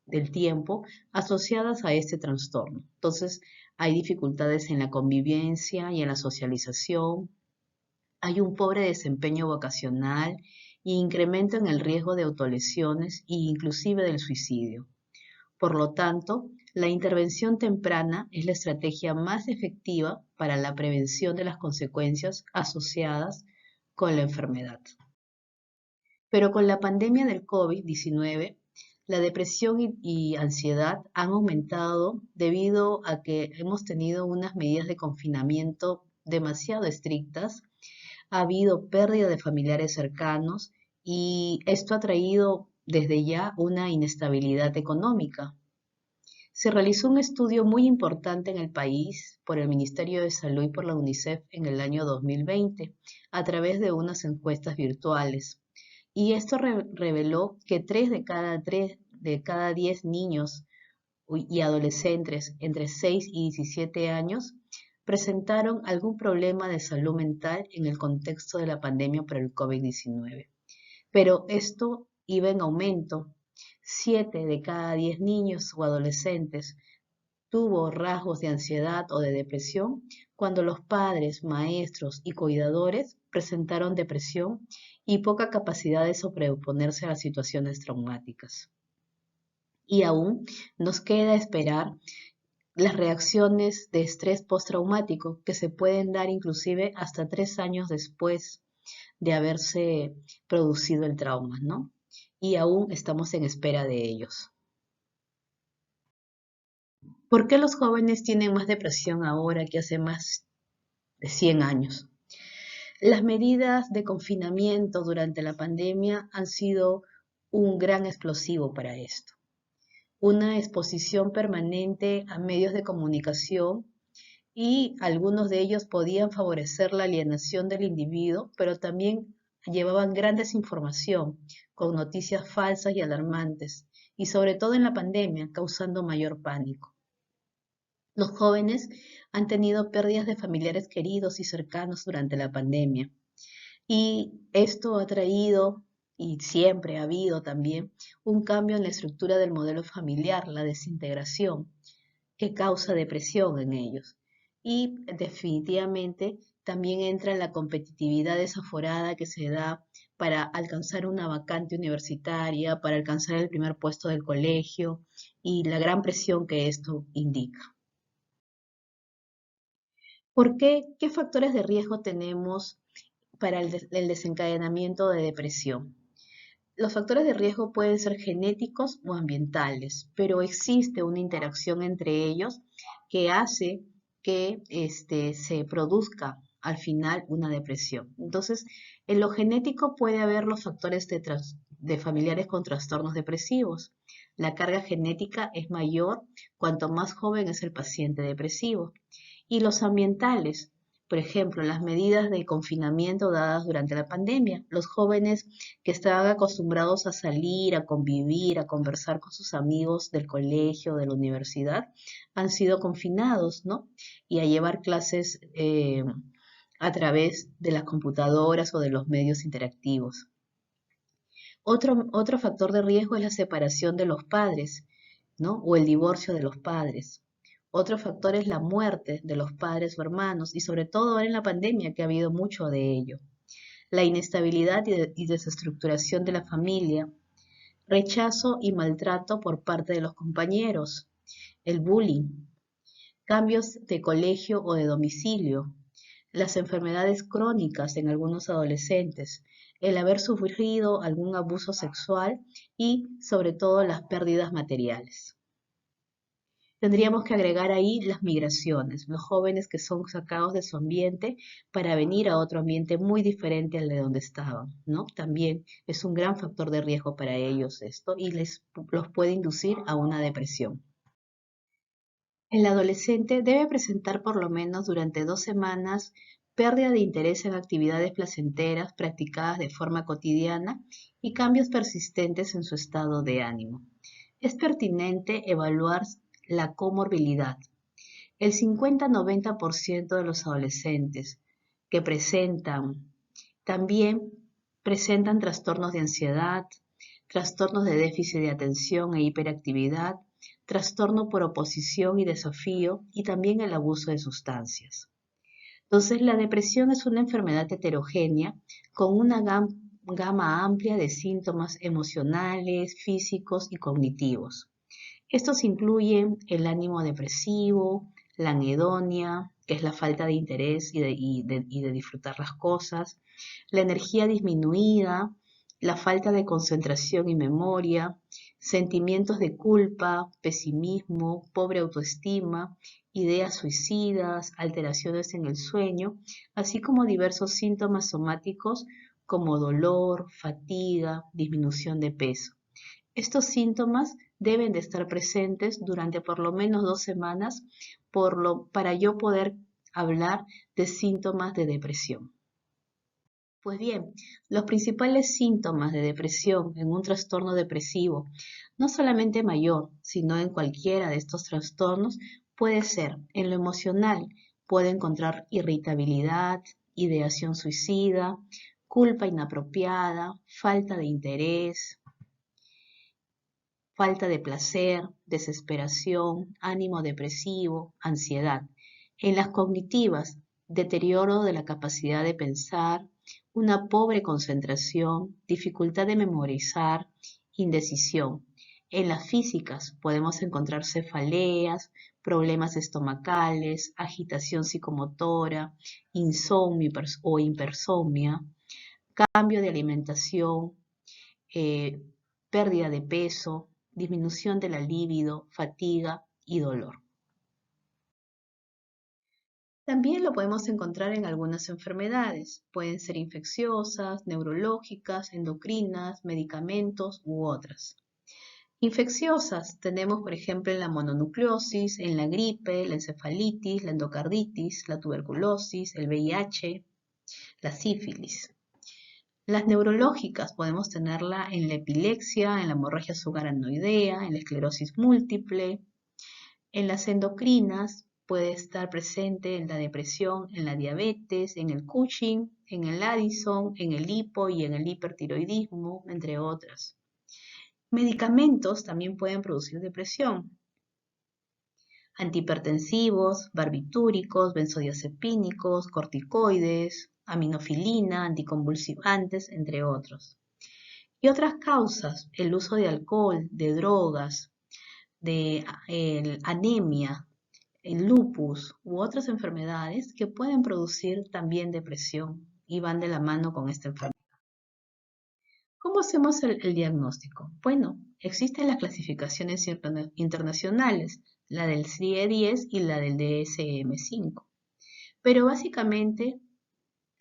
del tiempo asociadas a este trastorno. Entonces, hay dificultades en la convivencia y en la socialización, hay un pobre desempeño vocacional e incremento en el riesgo de autolesiones e inclusive del suicidio. Por lo tanto, la intervención temprana es la estrategia más efectiva para la prevención de las consecuencias asociadas con la enfermedad. Pero con la pandemia del COVID-19, la depresión y ansiedad han aumentado debido a que hemos tenido unas medidas de confinamiento demasiado estrictas, ha habido pérdida de familiares cercanos y esto ha traído desde ya una inestabilidad económica. Se realizó un estudio muy importante en el país por el Ministerio de Salud y por la UNICEF en el año 2020 a través de unas encuestas virtuales. Y esto reveló que 3 de cada 10 niños y adolescentes entre 6 y 17 años presentaron algún problema de salud mental en el contexto de la pandemia por el COVID-19. Pero esto iba en aumento. 7 de cada 10 niños o adolescentes tuvo rasgos de ansiedad o de depresión cuando los padres, maestros y cuidadores presentaron depresión y poca capacidad de sobreponerse a las situaciones traumáticas. Y aún nos queda esperar las reacciones de estrés postraumático que se pueden dar inclusive hasta 3 años después de haberse producido el trauma, ¿no? Y aún estamos en espera de ellos. ¿Por qué los jóvenes tienen más depresión ahora que hace más de 100 años? Las medidas de confinamiento durante la pandemia han sido un gran explosivo para esto. Una exposición permanente a medios de comunicación y algunos de ellos podían favorecer la alienación del individuo, pero también llevaban gran desinformación con noticias falsas y alarmantes, y sobre todo en la pandemia, causando mayor pánico. Los jóvenes han tenido pérdidas de familiares queridos y cercanos durante la pandemia, y esto ha traído, y siempre ha habido también, un cambio en la estructura del modelo familiar, la desintegración, que causa depresión en ellos. Y definitivamente también entra la competitividad desaforada que se da para alcanzar una vacante universitaria, para alcanzar el primer puesto del colegio y la gran presión que esto indica. ¿Por qué? ¿Qué factores de riesgo tenemos para el desencadenamiento de depresión? Los factores de riesgo pueden ser genéticos o ambientales, pero existe una interacción entre ellos que hace que se produzca al final una depresión. Entonces, en lo genético puede haber los factores de familiares con trastornos depresivos. La carga genética es mayor cuanto más joven es el paciente depresivo. Y los ambientales Por ejemplo, las medidas de confinamiento dadas durante la pandemia. Los jóvenes que estaban acostumbrados a salir, a convivir, a conversar con sus amigos del colegio, de la universidad, han sido confinados, ¿no? Y a llevar clases a través de las computadoras o de los medios interactivos. Otro factor de riesgo es la separación de los padres, ¿no? O el divorcio de los padres. Otro factor es la muerte de los padres o hermanos, y sobre todo ahora en la pandemia que ha habido mucho de ello. La inestabilidad y desestructuración de la familia, rechazo y maltrato por parte de los compañeros, el bullying, cambios de colegio o de domicilio, las enfermedades crónicas en algunos adolescentes, el haber sufrido algún abuso sexual y sobre todo las pérdidas materiales. Tendríamos que agregar ahí las migraciones, los jóvenes que son sacados de su ambiente para venir a otro ambiente muy diferente al de donde estaban, ¿no? También es un gran factor de riesgo para ellos esto y los puede inducir a una depresión. El adolescente debe presentar por lo menos durante 2 semanas pérdida de interés en actividades placenteras practicadas de forma cotidiana y cambios persistentes en su estado de ánimo. Es pertinente evaluar la comorbilidad. El 50-90% de los adolescentes que también presentan trastornos de ansiedad, trastornos de déficit de atención e hiperactividad, trastorno por oposición y desafío y también el abuso de sustancias. Entonces, la depresión es una enfermedad heterogénea con una gama amplia de síntomas emocionales, físicos y cognitivos. Estos incluyen el ánimo depresivo, la anedonia, que es la falta de interés y de disfrutar las cosas, la energía disminuida, la falta de concentración y memoria, sentimientos de culpa, pesimismo, pobre autoestima, ideas suicidas, alteraciones en el sueño, así como diversos síntomas somáticos como dolor, fatiga, disminución de peso. Estos síntomas deben de estar presentes durante por lo menos 2 semanas para yo poder hablar de síntomas de depresión. Pues bien, los principales síntomas de depresión en un trastorno depresivo, no solamente mayor, sino en cualquiera de estos trastornos, puede ser en lo emocional, puede encontrar irritabilidad, ideación suicida, culpa inapropiada, falta de interés, falta de placer, desesperación, ánimo depresivo, ansiedad. En las cognitivas, deterioro de la capacidad de pensar, una pobre concentración, dificultad de memorizar, indecisión. En las físicas podemos encontrar cefaleas, problemas estomacales, agitación psicomotora, insomnio o hipersomnia, cambio de alimentación, pérdida de peso, disminución de la libido, fatiga y dolor. También lo podemos encontrar en algunas enfermedades. Pueden ser infecciosas, neurológicas, endocrinas, medicamentos u otras. Infecciosas tenemos, por ejemplo, en la mononucleosis, en la gripe, la encefalitis, la endocarditis, la tuberculosis, el VIH, la sífilis. Las neurológicas podemos tenerla en la epilepsia, en la hemorragia subaracnoidea, en la esclerosis múltiple. En las endocrinas puede estar presente en la depresión, en la diabetes, en el Cushing, en el Addison, en el hipo y en el hipertiroidismo, entre otras. Medicamentos también pueden producir depresión. Antihipertensivos, barbitúricos, benzodiazepínicos, corticoides, aminofilina, anticonvulsivantes, entre otros. Y otras causas, el uso de alcohol, de drogas, de anemia, el lupus u otras enfermedades que pueden producir también depresión y van de la mano con esta enfermedad. ¿Cómo hacemos el diagnóstico? Bueno, existen las clasificaciones internacionales, la del CIE-10 y la del DSM-5, pero básicamente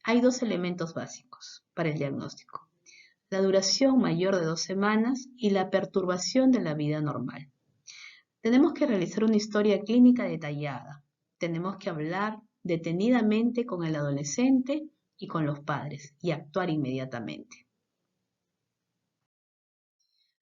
hay 2 elementos básicos para el diagnóstico: la duración mayor de 2 semanas y la perturbación de la vida normal. Tenemos que realizar una historia clínica detallada. Tenemos que hablar detenidamente con el adolescente y con los padres y actuar inmediatamente.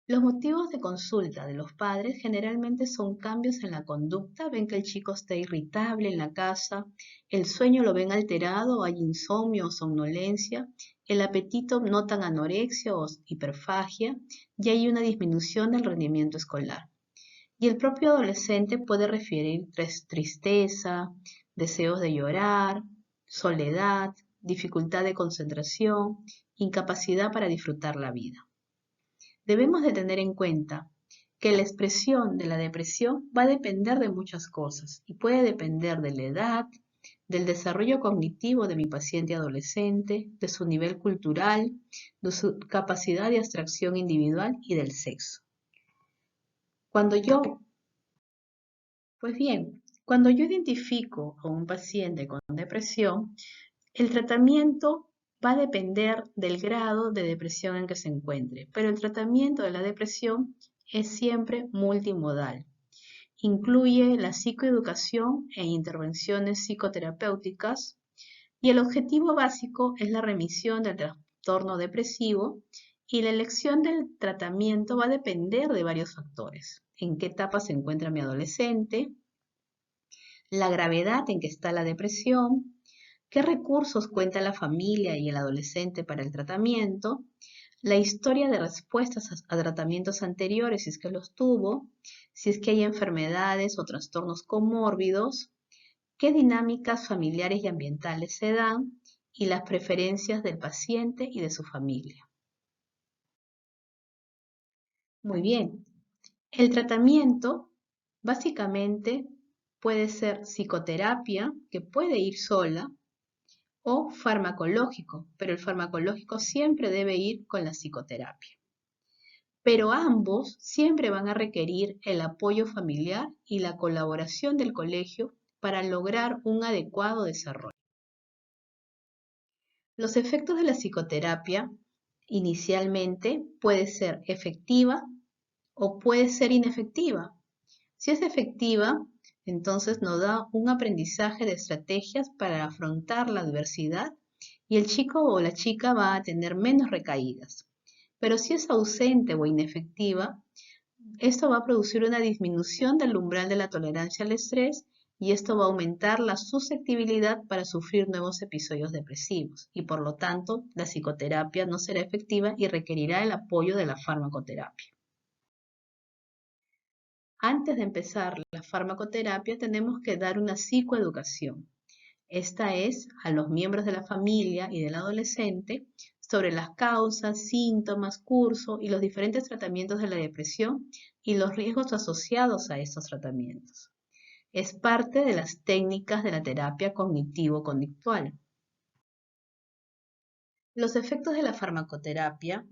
Los motivos de consulta de los padres generalmente son cambios en la conducta, ven que el chico está irritable en la casa, el sueño lo ven alterado, hay insomnio o somnolencia, el apetito notan anorexia o hiperfagia y hay una disminución del rendimiento escolar. Y el propio adolescente puede referir tristeza, deseos de llorar, soledad, dificultad de concentración, incapacidad para disfrutar la vida. Debemos de tener en cuenta que la expresión de la depresión va a depender de muchas cosas y puede depender de la edad, del desarrollo cognitivo de mi paciente adolescente, de su nivel cultural, de su capacidad de abstracción individual y del sexo. Cuando yo identifico a un paciente con depresión, el tratamiento va a depender del grado de depresión en que se encuentre, pero el tratamiento de la depresión es siempre multimodal. Incluye la psicoeducación e intervenciones psicoterapéuticas y el objetivo básico es la remisión del trastorno depresivo y la elección del tratamiento va a depender de varios factores. En qué etapa se encuentra mi adolescente, la gravedad en que está la depresión, qué recursos cuenta la familia y el adolescente para el tratamiento, la historia de respuestas a tratamientos anteriores, si es que los tuvo, si es que hay enfermedades o trastornos comórbidos, qué dinámicas familiares y ambientales se dan y las preferencias del paciente y de su familia. Muy bien, el tratamiento básicamente puede ser psicoterapia, que puede ir sola, o farmacológico, pero el farmacológico siempre debe ir con la psicoterapia. Pero ambos siempre van a requerir el apoyo familiar y la colaboración del colegio para lograr un adecuado desarrollo. Los efectos de la psicoterapia inicialmente puede ser efectiva o puede ser inefectiva. Si es efectiva, entonces nos da un aprendizaje de estrategias para afrontar la adversidad y el chico o la chica va a tener menos recaídas. Pero si es ausente o inefectiva, esto va a producir una disminución del umbral de la tolerancia al estrés y esto va a aumentar la susceptibilidad para sufrir nuevos episodios depresivos y por lo tanto la psicoterapia no será efectiva y requerirá el apoyo de la farmacoterapia. Antes de empezar la farmacoterapia tenemos que dar una psicoeducación. Esta es a los miembros de la familia y del adolescente sobre las causas, síntomas, curso y los diferentes tratamientos de la depresión y los riesgos asociados a estos tratamientos. Es parte de las técnicas de la terapia cognitivo-conductual. Los efectos de la farmacoterapia,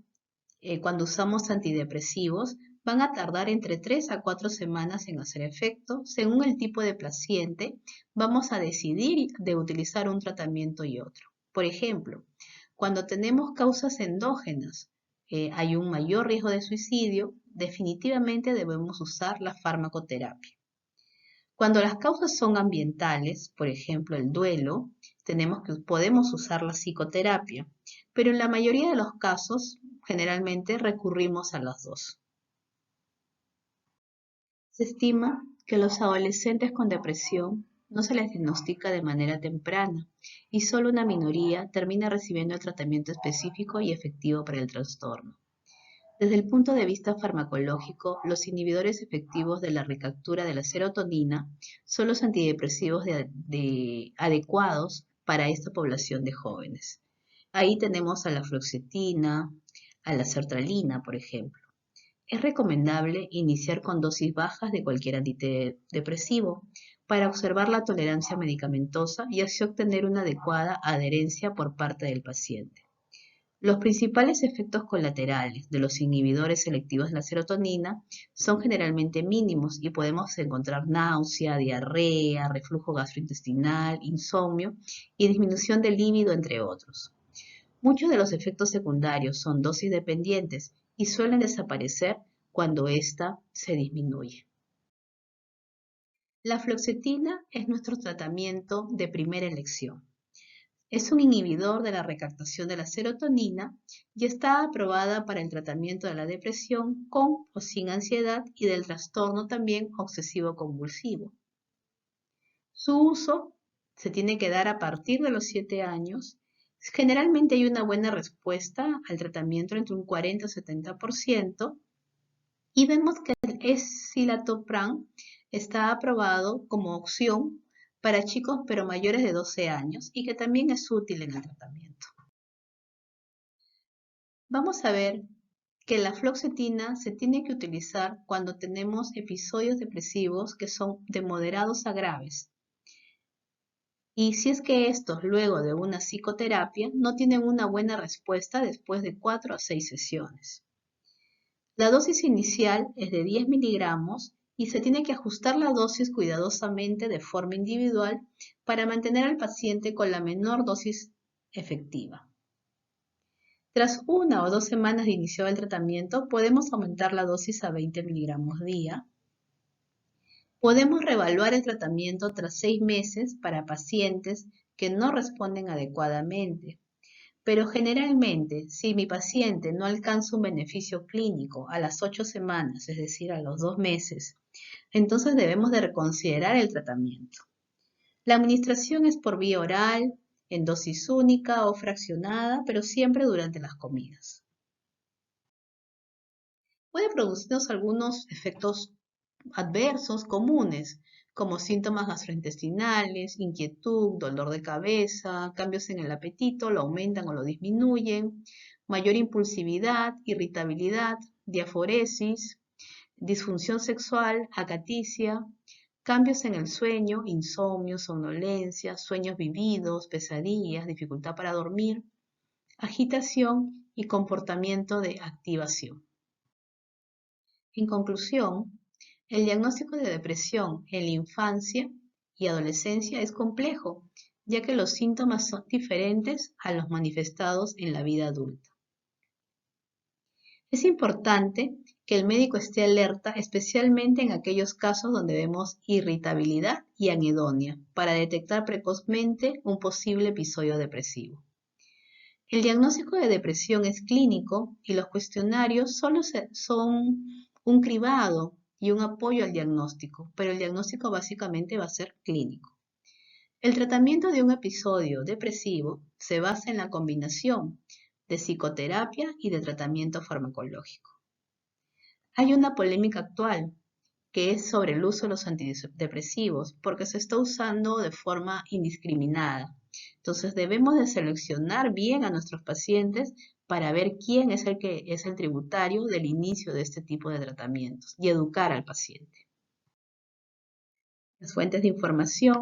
cuando usamos antidepresivos, van a tardar entre 3 a 4 semanas en hacer efecto. Según el tipo de paciente, vamos a decidir de utilizar un tratamiento y otro. Por ejemplo, cuando tenemos causas endógenas, hay un mayor riesgo de suicidio, definitivamente debemos usar la farmacoterapia. Cuando las causas son ambientales, por ejemplo el duelo, podemos usar la psicoterapia, pero en la mayoría de los casos generalmente recurrimos a las dos. Se estima que los adolescentes con depresión no se les diagnostica de manera temprana y solo una minoría termina recibiendo el tratamiento específico y efectivo para el trastorno. Desde el punto de vista farmacológico, los inhibidores efectivos de la recaptura de la serotonina son los antidepresivos adecuados para esta población de jóvenes. Ahí tenemos a la fluoxetina, a la sertralina, por ejemplo. Es recomendable iniciar con dosis bajas de cualquier antidepresivo para observar la tolerancia medicamentosa y así obtener una adecuada adherencia por parte del paciente. Los principales efectos colaterales de los inhibidores selectivos de la serotonina son generalmente mínimos y podemos encontrar náusea, diarrea, reflujo gastrointestinal, insomnio y disminución del líbido, entre otros. Muchos de los efectos secundarios son dosis dependientes y suelen desaparecer cuando ésta se disminuye. La fluoxetina es nuestro tratamiento de primera elección. Es un inhibidor de la recaptación de la serotonina y está aprobada para el tratamiento de la depresión con o sin ansiedad y del trastorno también obsesivo-convulsivo. Su uso se tiene que dar a partir de los 7 años. Generalmente hay una buena respuesta al tratamiento entre un 40 y 70%, y vemos que el escitalopram está aprobado como opción para chicos pero mayores de 12 años y que también es útil en el tratamiento. Vamos a ver que la fluoxetina se tiene que utilizar cuando tenemos episodios depresivos que son de moderados a graves. Y si es que estos, luego de una psicoterapia, no tienen una buena respuesta después de 4 a 6 sesiones. La dosis inicial es de 10 miligramos y se tiene que ajustar la dosis cuidadosamente de forma individual para mantener al paciente con la menor dosis efectiva. Tras 1 o 2 semanas de inicio del tratamiento, podemos aumentar la dosis a 20 miligramos día. Podemos reevaluar el tratamiento tras 6 meses para pacientes que no responden adecuadamente. Pero generalmente, si mi paciente no alcanza un beneficio clínico a las 8 semanas, es decir, a los 2 meses, entonces debemos de reconsiderar el tratamiento. La administración es por vía oral, en dosis única o fraccionada, pero siempre durante las comidas. Puede producirnos algunos efectos adversos comunes, como síntomas gastrointestinales, inquietud, dolor de cabeza, cambios en el apetito, lo aumentan o lo disminuyen, mayor impulsividad, irritabilidad, diaforesis, disfunción sexual, acaticia, cambios en el sueño, insomnio, somnolencia, sueños vividos, pesadillas, dificultad para dormir, agitación y comportamiento de activación. En conclusión, el diagnóstico de depresión en la infancia y adolescencia es complejo, ya que los síntomas son diferentes a los manifestados en la vida adulta. Es importante que el médico esté alerta, especialmente en aquellos casos donde vemos irritabilidad y anedonia, para detectar precozmente un posible episodio depresivo. El diagnóstico de depresión es clínico y los cuestionarios solo son un cribado y un apoyo al diagnóstico, pero el diagnóstico básicamente va a ser clínico. El tratamiento de un episodio depresivo se basa en la combinación de psicoterapia y de tratamiento farmacológico. Hay una polémica actual que es sobre el uso de los antidepresivos porque se está usando de forma indiscriminada. Entonces debemos de seleccionar bien a nuestros pacientes para ver quién es el que es el tributario del inicio de este tipo de tratamientos y educar al paciente. Las fuentes de información